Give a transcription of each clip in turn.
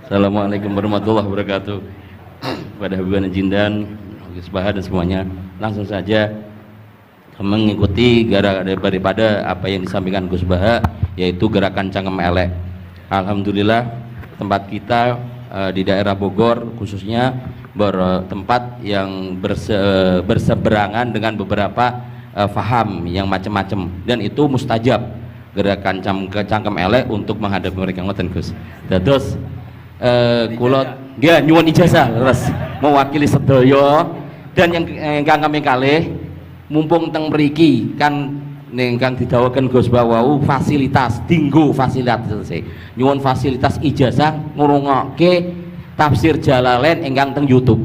Assalamualaikum warahmatullahi wabarakatuh. Pada Habibana Jindan, Gus Baha dan semuanya, langsung saja mengikuti daripada apa yang disampaikan Gus Baha, yaitu gerakan Cangkem Elek. Alhamdulillah tempat kita di daerah Bogor khususnya bertempat yang berseberangan dengan beberapa faham yang macam-macam, dan itu mustajab gerakan Cangkem Elek untuk menghadapi mereka ngoten Gus. Terus kulot nggih nyuwun ijazah leres mewakili sedaya, dan yang kami kalih mumpung teng mriki kan ingkang didhawuhaken Gus Bawau fasilitas dinggo fasilitas nyuwun fasilitas ijazah ngrungokke tafsir Jalalain ingkang teng YouTube.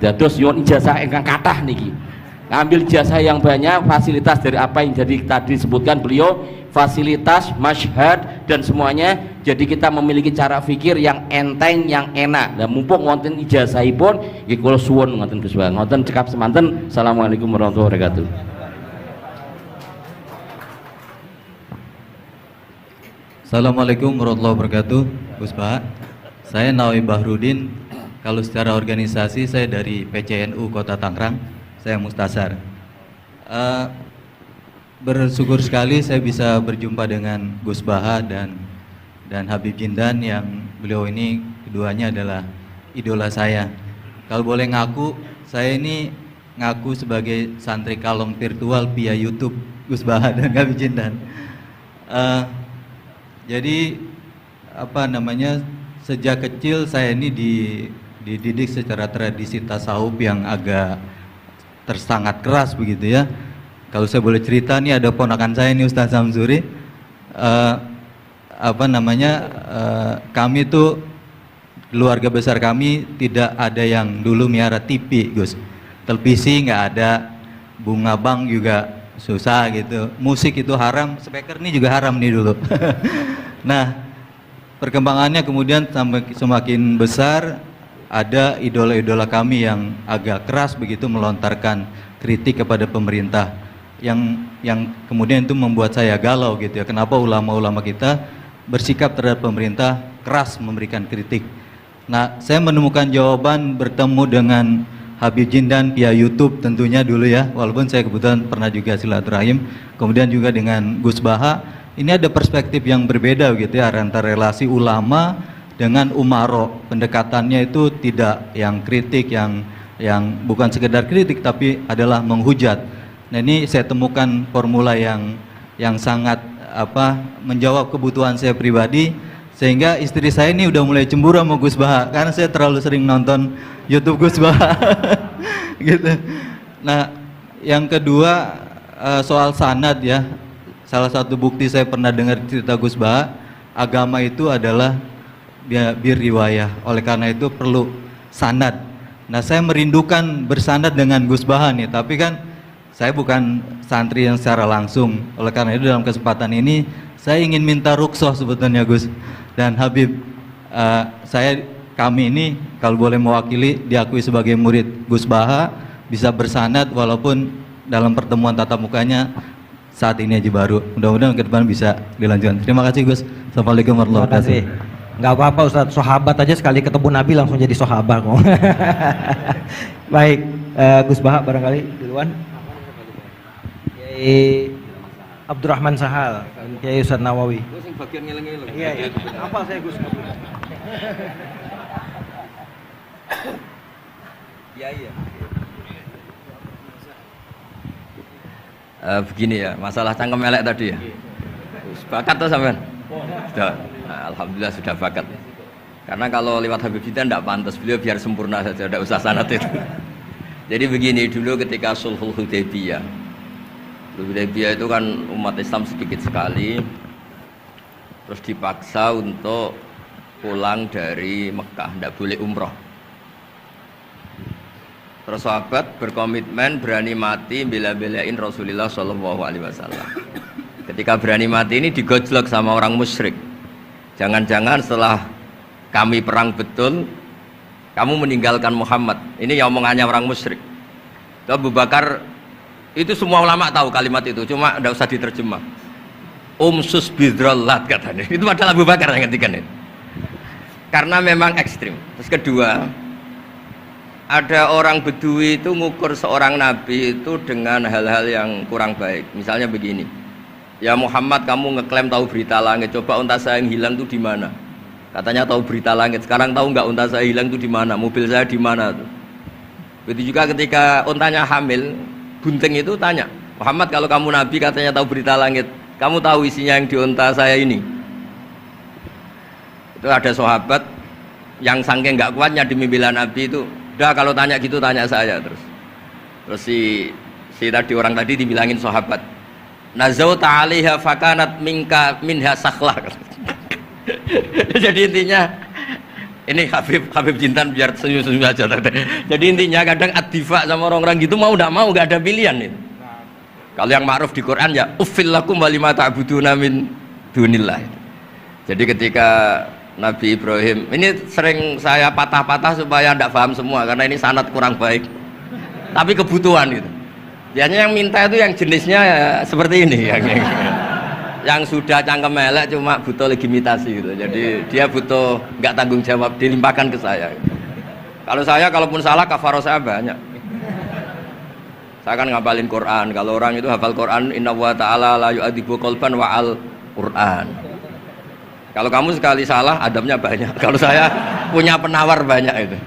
Dados nyuwun ijazah ingkang kathah niki. Ngambil ijazah yang banyak, fasilitas dari apa yang jadi tadi disebutkan beliau, fasilitas, masyhad dan semuanya. Jadi kita memiliki cara fikir yang enteng, yang enak. Dan mumpung wonten ijazahipun nggih kula suwun ngoten Gus Bang. Ngoten cekap semanten. Assalamualaikum warahmatullahi wabarakatuh. Assalamualaikum warahmatullahi wabarakatuh. Gus Pak, saya Nawawi Bahrudin. Kalau secara organisasi saya dari PCNU Kota Tangerang. Saya Mustasar. Bersyukur sekali saya bisa berjumpa dengan Gus Baha dan Habib Jindan, yang beliau ini keduanya adalah idola saya. Kalau boleh ngaku, saya ini ngaku sebagai santri kalong virtual via YouTube Gus Baha dan Habib Jindan. Jadi apa namanya, sejak kecil saya ini dididik secara tradisi tasawuf yang agak sangat keras begitu ya. Kalau saya boleh cerita nih, ada ponakan saya nih Ustaz Samsuri, kami tuh keluarga besar kami tidak ada yang dulu miara TV Gus, televisi nggak ada, bunga bank juga susah gitu, musik itu haram, speaker ini juga haram nih dulu. Nah perkembangannya kemudian sampai semakin besar, ada idola-idola kami yang agak keras begitu melontarkan kritik kepada pemerintah, yang kemudian itu membuat saya galau gitu ya, kenapa ulama-ulama kita bersikap terhadap pemerintah keras memberikan kritik. Nah saya menemukan jawaban bertemu dengan Habib Jindan via YouTube tentunya dulu ya, walaupun saya kebetulan pernah juga silaturahim, kemudian juga dengan Gus Baha. Ini ada perspektif yang berbeda gitu ya, antara relasi ulama dengan umaro. Pendekatannya itu tidak yang kritik, yang bukan sekedar kritik tapi adalah menghujat. Nah ini saya temukan formula yang sangat menjawab kebutuhan saya pribadi, sehingga istri saya ini udah mulai cemburu sama Gus Baha karena saya terlalu sering nonton YouTube Gus Baha. Gitu. Nah yang kedua, soal sanad ya, salah satu bukti saya pernah dengar cerita Gus Baha, agama itu adalah bir riwayah, oleh karena itu perlu sanad. Nah saya merindukan bersanad dengan Gus Baha nih, tapi kan saya bukan santri yang secara langsung, oleh karena itu dalam kesempatan ini saya ingin minta rukhsah sebetulnya Gus dan Habib, kami ini kalau boleh mewakili diakui sebagai murid Gus Baha, bisa bersanad walaupun dalam pertemuan tatap mukanya saat ini aja baru, mudah-mudahan ke depan bisa dilanjutkan. Terima kasih Gus. Assalamualaikum warahmatullahi wabarakatuh. Nggak apa-apa Ustadz, sahabat aja sekali ketemu Nabi langsung jadi sahabat kok. Baik, Gus Baha barangkali duluan. Kiai Abdurrahman Sahal, Kiai Ustadz Nawawi. Gus yang bagian ngeleng-ngeleng. Iya, apa saya Gus? Iya. Begini ya, masalah cangkem elek tadi ya. Bakat tuh sampean? Sudah, alhamdulillah sudah bakat. Karena kalau lewat Habib Jindan tidak pantas, beliau biar sempurna saja, tidak usah sanad itu. Jadi begini, dulu ketika Sulhul Hudaybiyah itu kan umat Islam sedikit sekali, terus dipaksa untuk pulang dari Mekah, tidak boleh umroh. Terus sahabat berkomitmen berani mati bela-belain Rasulullah SAW. Ketika berani mati ini digojlok sama orang musyrik. Jangan-jangan setelah kami perang betul, kamu meninggalkan Muhammad. Ini yang omongannya orang musyrik. Abu Bakar, itu semua ulama tahu kalimat itu, cuma tidak usah diterjemah. Umsus bidrollat katanya. Itu adalah Abu Bakar yang ngertikan itu. karena memang ekstrim. Terus kedua, ada orang Bedui itu ngukur seorang nabi itu dengan hal-hal yang kurang baik. Misalnya begini, ya Muhammad, kamu ngeklaim tahu berita langit, coba unta saya yang hilang itu di mana? Katanya tahu berita langit, sekarang tahu nggak unta saya hilang itu di mana? Mobil saya di mana tuh? Begitu juga ketika untanya hamil, bunting itu tanya, Muhammad, kalau kamu nabi katanya tahu berita langit, kamu tahu isinya yang di unta saya ini? Itu ada sahabat yang saking nggak kuatnya demi bela nabi itu, udah kalau tanya gitu tanya saya terus. Terus si tadi orang tadi dibilangin sahabat, nazauta 'alaiha fakanat minha sakhlah. Jadi intinya ini Habib Jintan biar senyum-senyum aja. Jadi intinya kadang ad-difa sama orang-orang gitu mau tidak mau nggak ada pilihan itu. Kalau yang ma'ruf di Quran ya uffil lakum wa lima ta'buduna min dunillah. Jadi ketika Nabi Ibrahim ini sering saya patah-patah supaya tidak paham semua karena ini sanad kurang baik. Tapi kebutuhan gitu. Biasanya yang minta itu yang jenisnya ya, seperti ini yang sudah cangkem elek cuma butuh legitimasi gitu. Jadi dia butuh nggak tanggung jawab, dilimpahkan ke saya. Kalau saya kalaupun salah kafaro saya banyak. Saya kan ngapalin Quran. Kalau orang itu hafal Quran, inna wa ta'ala la yu'adzibu qalban wa al Quran. Kalau kamu sekali salah, adabnya banyak. Kalau saya punya penawar banyak itu.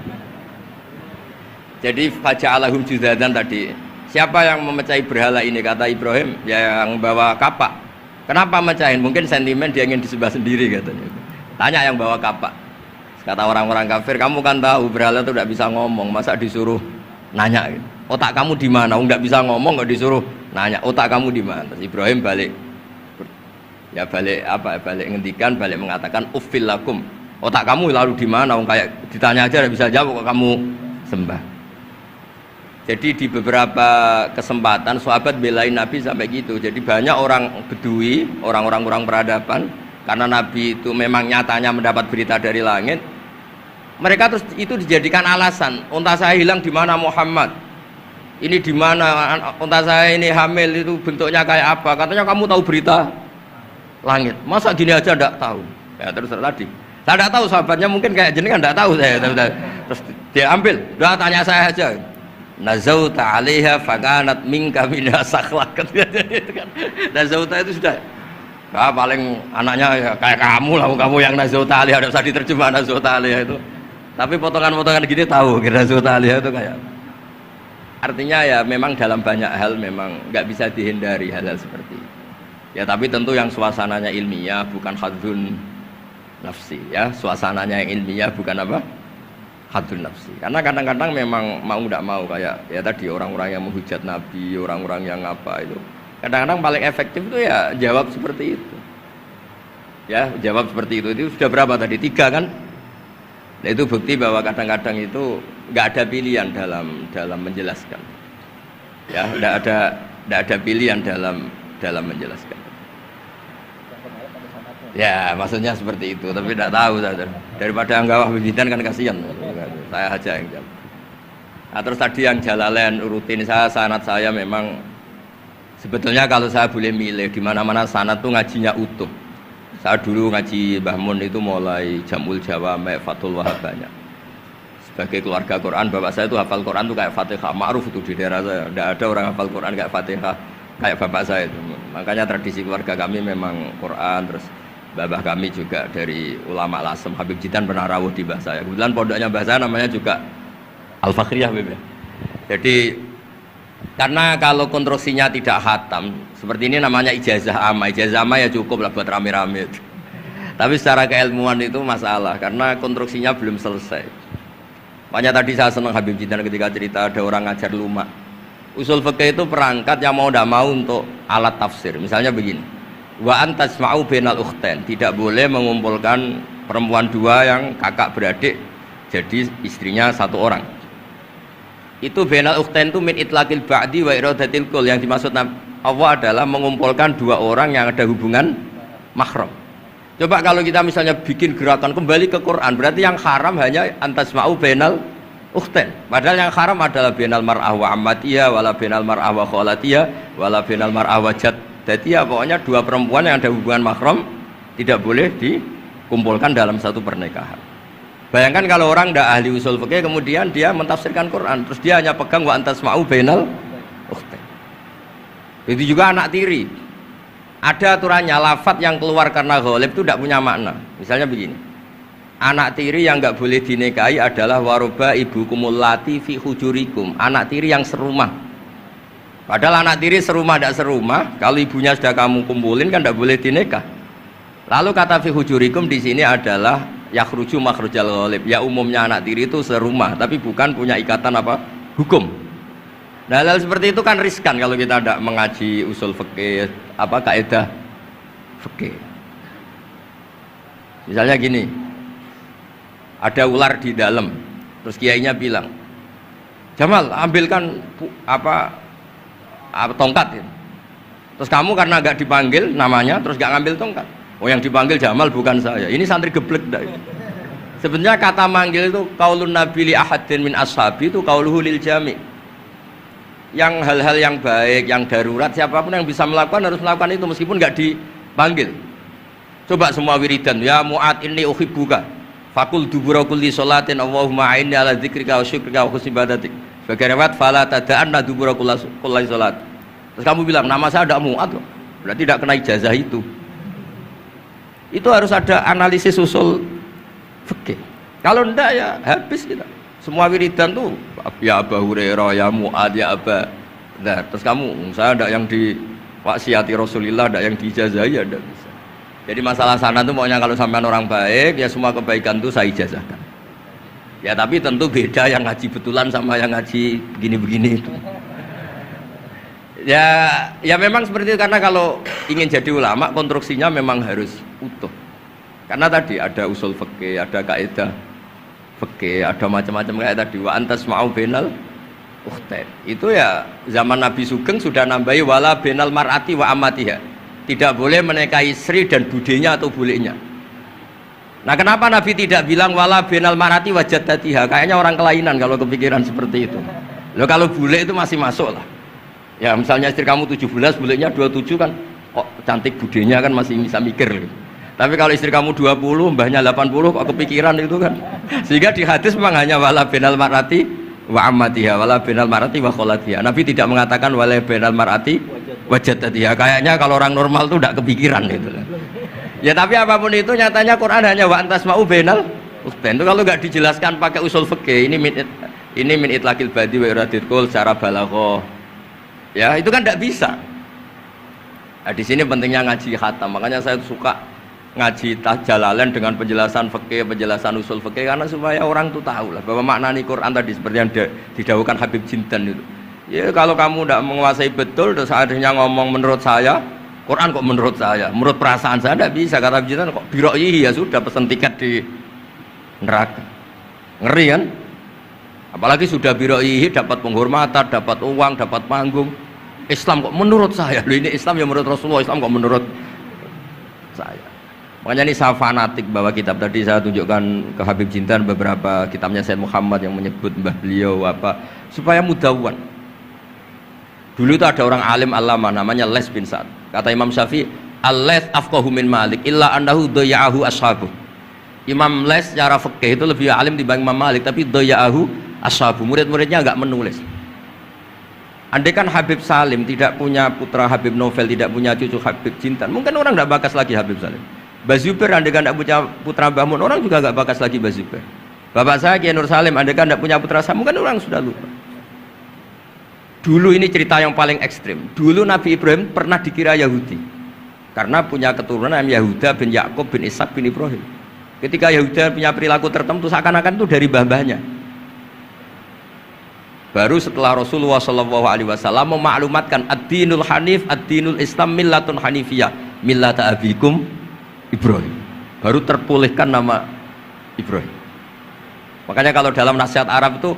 Jadi faja'alahum judadan tadi. Siapa yang memecahi berhala ini? Kata Ibrahim, ya yang bawa kapak. Kenapa mecahin? Mungkin sentimen dia ingin disembah sendiri katanya. Tanya yang bawa kapak. Kata orang-orang kafir, kamu kan tahu berhala itu tidak bisa ngomong, masa disuruh nanya gitu. Otak kamu di mana? Nggak bisa ngomong, nggak disuruh nanya. Otak kamu di mana? Terus Ibrahim balik ngendikan, balik mengatakan uffil lakum. Otak kamu lalu di mana? Kayak ditanya aja tidak bisa jawab kok kamu sembah. Jadi di beberapa kesempatan sahabat belain Nabi sampai gitu. Jadi banyak orang Bedui, orang-orang peradaban, karena Nabi itu memang nyatanya mendapat berita dari langit. Mereka terus itu dijadikan alasan. Unta saya hilang di mana Muhammad? Ini di mana? Unta saya ini hamil itu bentuknya kayak apa? Katanya kamu tahu berita langit. Masa gini aja enggak tahu? Ya terus tadi. Saya enggak tahu, sahabatnya mungkin kayak jenengan enggak tahu saya. Terus dia ambil, udah tanya saya aja. Nazauta 'alaiha fakanat minka minha sakhlah. Nazauta itu sudah paling anaknya ya kayak kamu lah, kamu yang nazauta 'alaiha, enggak usah diterjemah nazauta 'alaiha itu. Tapi potongan-potongan gini tahu kira nazauta 'alaiha itu kayak. Artinya ya memang dalam banyak hal memang nggak bisa dihindari hal-hal seperti itu. Ya tapi tentu yang suasananya ilmiah bukan hadzun nafsi ya, suasananya yang ilmiah bukan apa? Hadun nafsi. Karena kadang-kadang memang mau tidak mau kayak ya tadi orang-orang yang menghujat Nabi, orang-orang yang apa itu. Kadang-kadang paling efektif itu ya jawab seperti itu. Ya, jawab seperti itu. Itu sudah berapa tadi? 3 kan? Nah, itu bukti bahwa kadang-kadang itu nggak ada pilihan dalam menjelaskan. Ya, nggak ada pilihan dalam menjelaskan. Ya, maksudnya seperti itu, tapi tidak tahu saja. Daripada anggap bibitan kan kasihan. Saya aja yang jawab. Nah, terus tadi yang Jalalain rutin sanad saya memang sebetulnya kalau saya boleh milih di mana-mana sanad tuh ngajinya utuh. Saya dulu ngaji Mbah Mun itu mulai Jamul Jawami, Fathul Wahab banyak. Sebagai keluarga Quran, bapak saya itu hafal Quran tuh kayak Fatihah, ma'ruf itu di daerah saya. Tidak ada orang hafal Quran kayak Fatihah kayak bapak saya itu. Makanya tradisi keluarga kami memang Quran. Terus babah kami juga dari ulama Lasem, Habib Jitan pernah rawuh di mbah saya. Kebetulan pondoknya mbah saya namanya juga Al-Fakhriyah. Jadi karena kalau konstruksinya tidak khatam seperti ini namanya ijazah amma. Ijazah amma ya cukup lah buat rame-rame. Tapi secara keilmuan itu masalah karena konstruksinya belum selesai. Makanya tadi saya senang Habib Jitan ketika cerita ada orang ngajar lumak. Usul fikih itu perangkat yang mau tidak mau untuk alat tafsir. Misalnya begini, wa antasma'u bainal ukhtain, tidak boleh mengumpulkan perempuan 2 yang kakak beradik jadi istrinya 1 orang. Itu bainal ukhtain itu min itlaqil ba'di wa iradatil kul, yang dimaksud Allah adalah mengumpulkan 2 orang yang ada hubungan mahram. Coba kalau kita misalnya bikin gerakan kembali ke Quran, berarti yang haram hanya antasma'u bainal ukhtain. Padahal yang haram adalah bainal mar'ah wa ammatiyah wala bainal mar'ah wa khalatiyah wala bainal mar'ah wa jad. Jadi ya pokoknya 2 perempuan yang ada hubungan mahram tidak boleh dikumpulkan dalam satu pernikahan. Bayangkan kalau orang tidak ahli usul fikih kemudian dia mentafsirkan Quran, terus dia hanya pegang wa antasma'u bainal ukhtain. Itu juga anak tiri. Ada aturannya, lafadz yang keluar karena ghalib itu tidak punya makna. Misalnya begini, anak tiri yang nggak boleh dinikahi adalah waroba ibu kumulati fi hujurikum, anak tiri yang serumah. Padahal anak tiri serumah tidak serumah, kalau ibunya sudah kamu kumpulin kan tidak boleh dinikah. Lalu kata fi hujurikum di sini adalah yakhruju makhrujal ghalib. Ya umumnya anak tiri itu serumah, tapi bukan punya ikatan apa? Hukum. Nah, hal seperti itu kan riskan kalau kita tidak mengaji usul fikih, apa kaidah fikih. Misalnya gini, ada ular di dalam, terus kiainya bilang, Jamal ambilkan tongkat. Terus kamu karena gak dipanggil namanya, terus gak ngambil tongkat. Oh yang dipanggil Jamal bukan saya. Ini santri geblek dah. Sebenarnya kata manggil itu qaulun nabi li ahadin min ashabi itu qauluhu lil jami'. Yang hal-hal yang baik, yang darurat, siapapun yang bisa melakukan harus melakukan itu meskipun nggak dipanggil. Coba semua wiridan, ya Mu'ad inni uhibbuka fakul dubura kulli sholatin Allahumma a'inni ala dzikrika wa syukrika wa husni ibadatik. Sebagai riwayat fala tada'anna dubura kulli sholat. Terus kamu bilang nama saya ada Mu'ad loh, berarti tidak kena ijazah itu. Itu harus ada analisis usul fikih. Kalau enggak ya habis kita. Semua wiridan tuh ya Abu Hurairah, ya Mu'ad, ya Aba. Nah, terus kamu, saya ada yang diwaksiati Rasulullah, ada yang diijazahi, ada bisa. Jadi masalah sana tuh maunya kalau sampean orang baik, ya semua kebaikan tuh saya ijazahkan. Ya tapi tentu beda yang ngaji betulan sama yang ngaji begini-begini itu. Ya memang seperti itu, karena kalau ingin jadi ulama konstruksinya memang harus utuh. Karena tadi ada usul fikih, ada kaidah fikih, ada macam-macam kayak tadi wa antasma'u bainal ukhtain. Itu ya zaman Nabi Sugeng sudah nambahi wala bainal mar'ati wa amatiha. Tidak boleh menikahi istri dan budenya atau bulenya. Nah, kenapa Nabi tidak bilang wala bainal mar'ati wa jaddatiha? Kayaknya orang kelainan kalau kepikiran seperti itu. Loh, kalau bule itu masih masuk lah. Ya misalnya istri kamu 17, bulenya 27 kan kok cantik budenya kan masih bisa mikir gitu. Tapi kalau istri kamu 20, mbahnya 80 kok kepikiran itu kan. Sehingga di hadis memang hanya wala bainal mar'ati wa ammatiha, wala bainal mar'ati wa kholatiha. Nabi tidak mengatakan wala bainal mar'ati wa jaddatiha. Kayaknya kalau orang normal tuh tidak kepikiran itu. Ya tapi apapun itu nyatanya Quran hanya wa antasma'u bainal ukhtain. Itu kalau nggak dijelaskan pakai usul fikih, ini min itlaqil badi wa iradil qul secara balaghah. Ya, itu kan tidak bisa. Nah, di sini pentingnya ngaji khatam. Makanya saya suka ngaji Jalalain dengan penjelasan fikih, penjelasan usul fikih, karena supaya orang tuh tahu lah bahwa maknani Quran tadi seperti yang didahulukan Habib Jindan itu. Ya kalau kamu tidak menguasai betul, terus akhirnya ngomong menurut saya, Quran kok menurut saya, menurut perasaan saya tidak bisa. Kata Habib Jindan kok biro'ihi, ya sudah pesen tiket di neraka. Ngeri kan? Apalagi sudah biro'ihi dapat penghormatan, dapat uang, dapat panggung. Islam kok menurut saya, loh ini Islam ya menurut Rasulullah, Islam kok menurut saya. Makanya ini saya fanatik bahwa kitab tadi saya tunjukkan ke Habib Jindan beberapa kitabnya Said Muhammad yang menyebut mbah beliau apa supaya mudawwan. Dulu itu ada orang alim alama namanya Les bin Sa'ad. Kata Imam Syafi'i, "Al-Les afqahu min Malik illa annahu dayya'ahu ashabuh." Imam Les secara fikih itu lebih alim dibanding Imam Malik, tapi dayya'ahu ashabuh. Murid-muridnya enggak menulis. Andai kan Habib Salim tidak punya putra Habib Novel, tidak punya cucu Habib Jindan, mungkin orang enggak bakas lagi Habib Salim. Mbah Zubair andai kan tidak punya putra Mbah Mun, orang juga nggak bakas lagi Mbah Zubair. Bapak saya Kiai Nur Salim andai kan tidak punya putra saya, mungkin orang sudah lupa. Dulu ini cerita yang paling ekstrim. Dulu Nabi Ibrahim pernah dikira Yahudi karena punya keturunan Yahuda bin Yakub bin Ishak bin Ibrahim. Ketika Yahuda punya perilaku tertentu seakan-akan itu dari mbah-mbahnya. Baru setelah Rasulullah SAW memaklumatkan ad-dinul hanif, ad-dinul Islam millatun hanifiyah, millata abikum Ibrahim, baru terpulihkan nama Ibrahim. Makanya kalau dalam nasihat Arab itu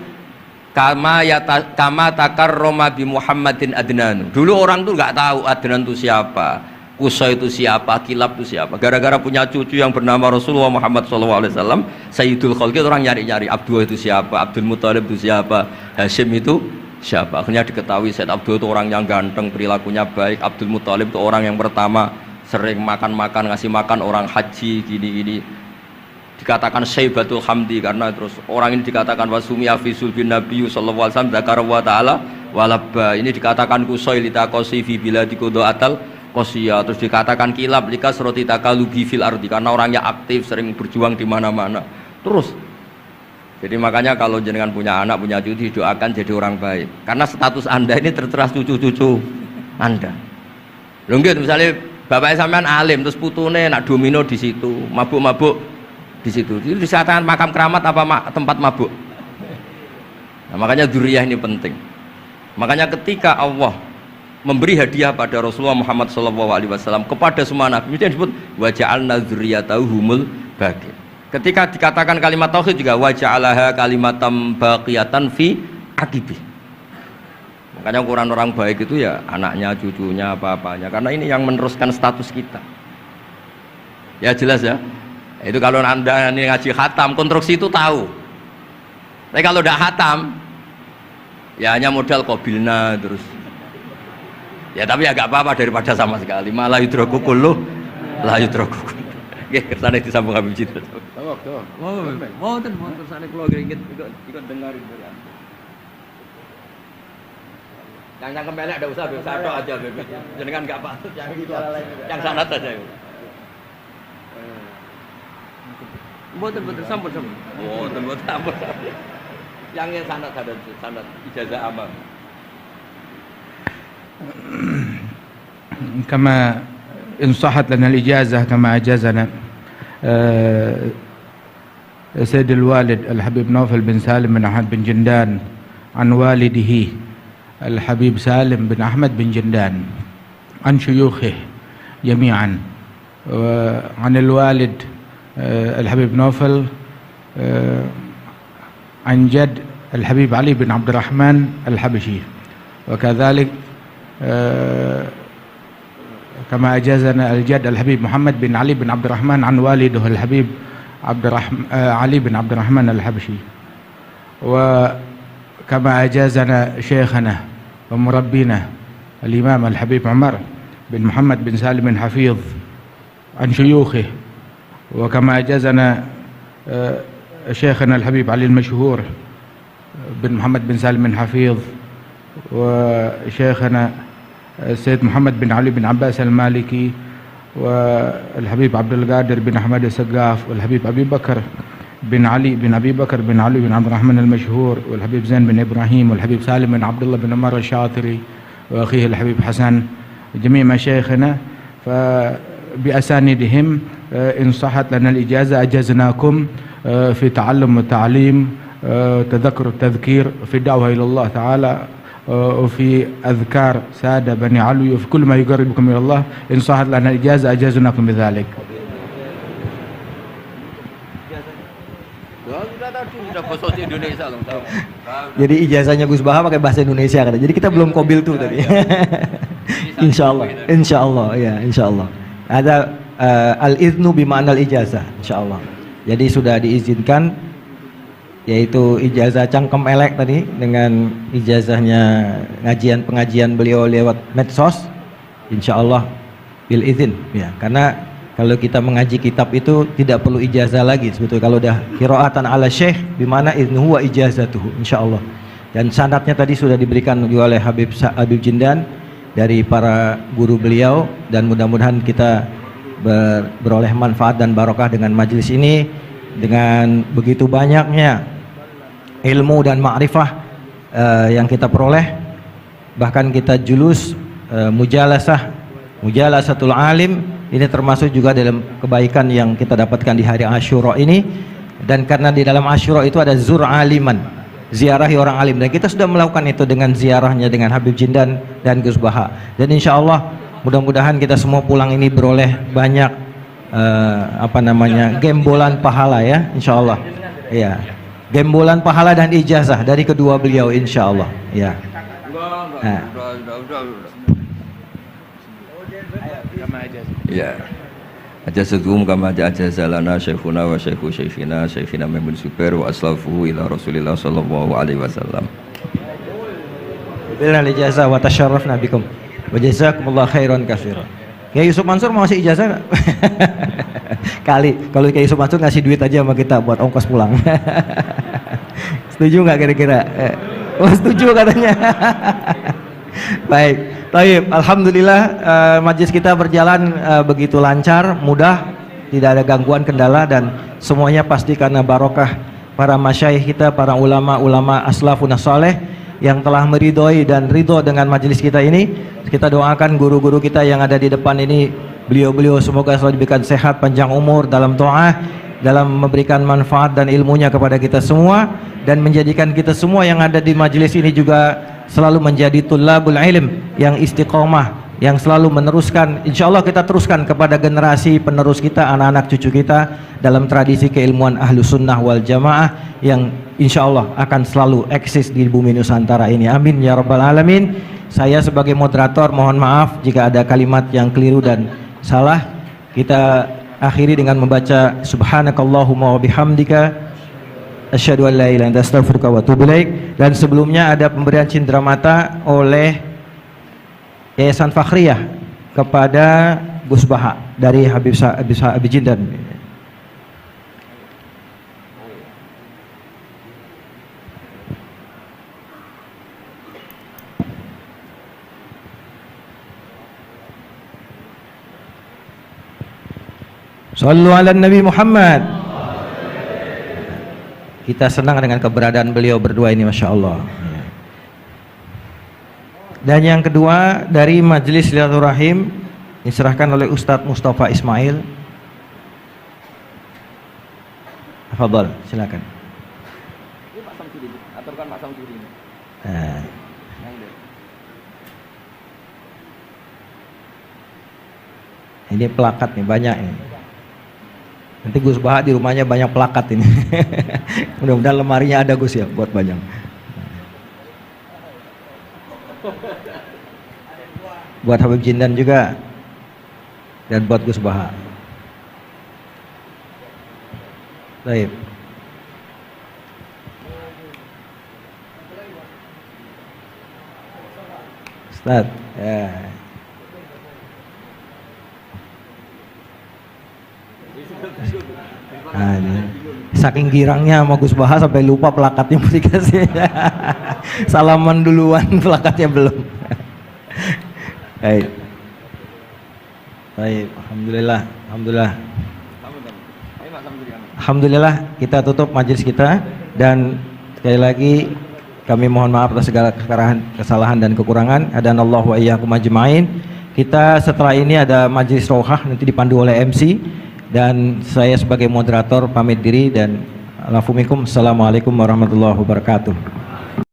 kama takarrama bi Muhammadin Adnan. Dulu orang tuh nggak tahu Adnan itu siapa, Qusay itu siapa, Kilab itu siapa. Gara-gara punya cucu yang bernama Rasulullah Muhammad SAW, Sayyidul Khalqi, orang nyari-nyari Abdullah itu siapa, Abdul Muthalib itu siapa, Hashim itu siapa. Akhirnya diketahui Sayyid Abdul itu orang yang ganteng, perilakunya baik. Abdul Muthalib itu orang yang pertama sering makan-makan, ngasih makan orang haji, gini-gini. dikatakan Syaibatul Hamdi karena terus orang ini dikatakan wasumi afisul bin Nabi sallallahu alaihi wasallam dzakara wa ta'ala walabba, ini dikatakan kusoi litakosi fi biladi atal kosia, terus dikatakan kilab lika seroti takalubi fil ardi karena orangnya aktif sering berjuang di mana-mana. Terus jadi makanya kalau jenengan punya anak punya cucu didoakan jadi orang baik karena status anda ini tertera cucu-cucu anda. Lho nggih misalnya bapaknya sampean alim terus putune nak domino di situ, mabuk-mabuk di situ. Itu disatakan makam keramat apa tempat mabuk. Nah, makanya dzurriyyah ini penting. Makanya ketika Allah memberi hadiah pada Rasulullah Muhammad SAW kepada semua nabi, itu disebut wa ja'alna dzurriyyatahu humul baqin. Ketika dikatakan kalimat tauhid juga wa ja'alaha kalimatam baqiyatan fi aqibi. Makanya ukuran orang baik itu ya anaknya, cucunya, apa-apanya, karena ini yang meneruskan status kita. Ya jelas ya. Itu kalau anda ini ngaji khatam konstruksi itu tahu. Tapi kalau tidak khatam ya hanya modal qabilna terus. Ya tapi ya gak apa-apa daripada sama sekali. Malah yudroku kullu la yudroku. Nggih kersane disambung Habib Jindan. Mau kersane kula ngringit ikut dengarin ya. Yang cangkem elek enggak usah Habib Sadok aja Habib. Jenengan enggak patut yang itu. Yang sanad saja. Mboten sampun. Mboten sampun. Yang sanad ijazah amal. كما إن صحت لنا الإجازة كما أجازنا سيد الوالد الحبيب نوفل بن سالم بن أحمد بن جندان عن والده الحبيب سالم بن أحمد بن جندان عن شيوخه جميعا وعن الوالد الحبيب نوفل عن جد الحبيب علي بن عبد الرحمن الحبشي وكذلك كما أجازنا الجد الحبيب محمد بن علي بن عبد الرحمن عن والده الحبيب علي بن عبد الرحمن الحبشي وكما أجازنا شيخنا ومربينا الإمام الحبيب عمر بن محمد بن سالم بن حفيظ عن شيوخه وكما أجازنا شيخنا الحبيب علي المشهور بن محمد بن سالم بن حفيظ وشيخنا السيد محمد بن علي بن عباس المالكي والحبيب عبد القادر بن أحمد السقاف والحبيب أبي بكر بن علي بن أبي بكر بن علي بن عبد الرحمن المشهور والحبيب زين بن إبراهيم والحبيب سالم بن عبد الله بن عمر الشاطري وأخيه الحبيب حسن جميع مشايخنا فبأسانيدهم إن صحت لنا الإجازة أجزناكم في تعلم والتعليم تذكر التذكير في الدعوة إلى الله تعالى وفي أذكار سادة بني علوي وفي كل ما يقربكم إلى الله إن صحت لنا الإجازة أجازناكم بذلك. Jadi ijazahnya Gus Baha pakai bahasa Indonesia kan. Jadi kita belum qabil tuh tadi. Insyaallah ya, insyaallah. Ada al-idnu bima'na al-ijazah, insyaallah. Jadi sudah diizinkan yaitu ijazah cangkem elek tadi dengan ijazahnya pengajian beliau lewat medsos, insyaallah bil izin ya, karena kalau kita mengaji kitab itu tidak perlu ijazah lagi sebetulnya kalau udah qiraatan ala syekh bimana idnuhu wa ijazatuhu insyaallah. Dan sanadnya tadi sudah diberikan juga oleh Habib Jindan dari para guru beliau, dan mudah-mudahan kita beroleh manfaat dan barokah dengan majelis ini, dengan begitu banyaknya ilmu dan ma'rifah yang kita peroleh. Bahkan kita julus mujalasatul alim, ini termasuk juga dalam kebaikan yang kita dapatkan di hari Asyura ini. Dan karena di dalam Asyura itu ada zur aliman, ziarahi orang alim, dan kita sudah melakukan itu dengan ziarahnya dengan Habib Jindan dan Gus Baha. Dan insya Allah mudah-mudahan kita semua pulang ini beroleh banyak gembolan pahala ya, insya Allah ya, gembolan pahala dan ijazah dari kedua beliau insya Allah ya. Ya, ajazatuhum kama ajazalana syekhuna wa syekhu syekhina Muhammad Zubair wa aslafuhu ila Rasulillah sallallahu alaihi wasallam. Bila ijazah wa tasharrafna bikum wa jazakumullah khairan katsiran. Kiai Yusuf Mansur mau ngasih ijazah nggak? Kali kalau Kiai Yusuf Mansur ngasih duit aja sama kita buat ongkos pulang. Setuju nggak kira-kira? Oh setuju katanya. Baik, baik. Alhamdulillah majelis kita berjalan begitu lancar, mudah, tidak ada gangguan kendala dan semuanya pasti karena barokah para masyayikh kita, para ulama-ulama aslafun saleh yang telah meridhoi dan ridho dengan majelis kita ini. Kita doakan guru-guru kita yang ada di depan ini, beliau-beliau semoga selalu diberikan sehat, panjang umur dalam doa, dalam memberikan manfaat dan ilmunya kepada kita semua, dan menjadikan kita semua yang ada di majelis ini juga selalu menjadi tullabul ilm yang istiqomah, yang selalu meneruskan, insya Allah kita teruskan kepada generasi penerus kita, anak-anak cucu kita dalam tradisi keilmuan ahlu sunnah wal jamaah yang insya Allah akan selalu eksis di bumi Nusantara ini. Amin ya rabbal alamin. Saya sebagai moderator mohon maaf jika ada kalimat yang keliru dan salah. Kita akhiri dengan membaca subhanakallahumma wa bihamdika asyhadu an la ilaha illa anta astaghfiruka wa atubu ilaik. Dan sebelumnya ada pemberian cindera mata oleh Yayasan Fakhriyah kepada Gus Baha dari Habib Jindan. Sallu ala Nabi Muhammad. Kita senang dengan keberadaan beliau berdua ini, Masya Allah. Dan yang kedua dari Majelis Silaturahim diserahkan oleh Ustadz Mustafa Ismail. Fadhal, silakan. Ini plakat nih banyak ini. Nanti Gus Baha di rumahnya banyak plakat ini. Mudah-mudahan lemarinya ada Gus ya buat banyak. Buat Habib Jindan juga dan buat Gus Baha. Baik. Ustaz, ya. Nah, ini. Saking girangnya sama Gus Baha sampai lupa plakatnya mesti kasih. Salaman duluan, plakatnya belum. Baik. Baik, alhamdulillah, alhamdulillah. Alhamdulillah kita tutup majelis kita dan sekali lagi kami mohon maaf atas segala kesalahan dan kekurangan. Adanallahu wa iyyakum ajmain. Kita setelah ini ada majelis rohah nanti dipandu oleh MC dan saya sebagai moderator pamit diri dan alafumikum. Assalamualaikum warahmatullahi wabarakatuh.